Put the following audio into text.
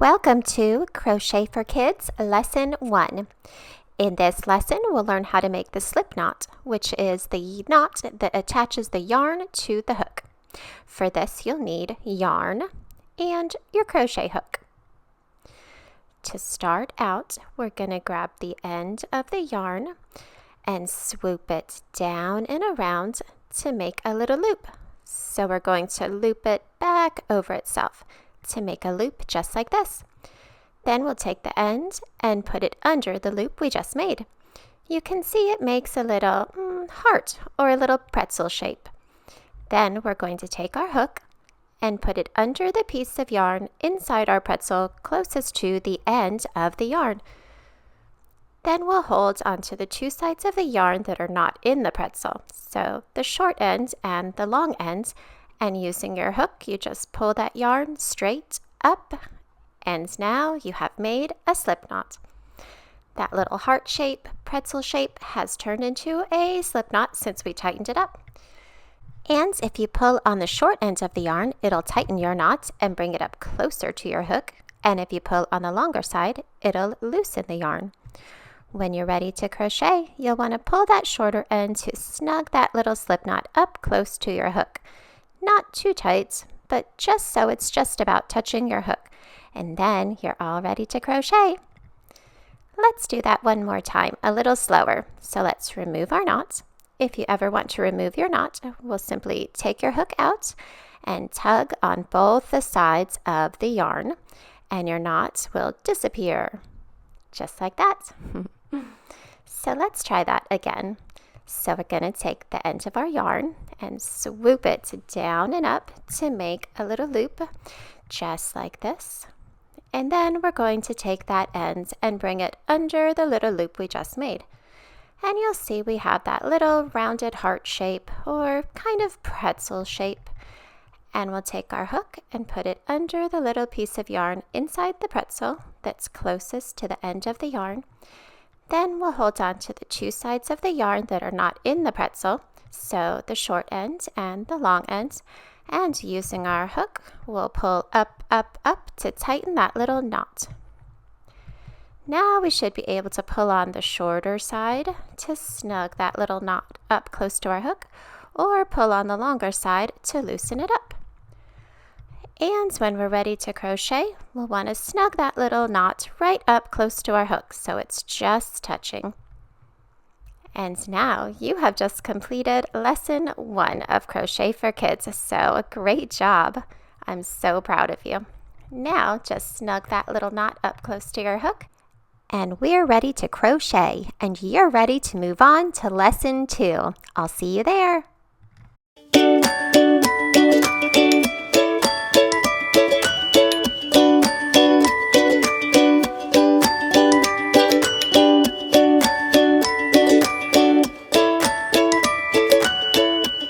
Welcome to Crochet for Kids Lesson 1. In this lesson, we'll learn how to make the slip knot, which is the knot that attaches the yarn to the hook. For this, you'll need yarn and your crochet hook. To start out, we're going to grab the end of the yarn and swoop it down and around to make a little loop. So we're going to loop it back over itself to make a loop just like this. Then we'll take the end and put it under the loop we just made. You can see it makes a little heart or a little pretzel shape. Then we're going to take our hook and put it under the piece of yarn inside our pretzel closest to the end of the yarn. Then we'll hold onto the two sides of the yarn that are not in the pretzel, so the short end and the long end, and using your hook, you just pull that yarn straight up, and now you have made a slip knot. That little heart shape, pretzel shape, has turned into a slip knot since we tightened it up. And if you pull on the short end of the yarn, it'll tighten your knot and bring it up closer to your hook. And if you pull on the longer side, it'll loosen the yarn. When you're ready to crochet, you'll want to pull that shorter end to snug that little slip knot up close to your hook. Not too tight, but just so it's just about touching your hook. And then you're all ready to crochet. Let's do that one more time, a little slower. So let's remove our knot. If you ever want to remove your knot, we'll simply take your hook out and tug on both the sides of the yarn, and your knot will disappear. Just like that. So let's try that again. So we're going to take the end of our yarn and swoop it down and up to make a little loop, just like this. And then we're going to take that end and bring it under the little loop we just made. And you'll see we have that little rounded heart shape or kind of pretzel shape. And we'll take our hook and put it under the little piece of yarn inside the pretzel that's closest to the end of the yarn. Then we'll hold on to the two sides of the yarn that are not in the pretzel, so the short end and the long end, and using our hook, we'll pull up, up, up to tighten that little knot. Now we should be able to pull on the shorter side to snug that little knot up close to our hook, or pull on the longer side to loosen it up. And when we're ready to crochet, we'll want to snug that little knot right up close to our hook so it's just touching. And now you have just completed lesson 1 of Crochet for Kids, so great job. I'm so proud of you. Now just snug that little knot up close to your hook, and we're ready to crochet, and you're ready to move on to lesson 2. I'll see you there.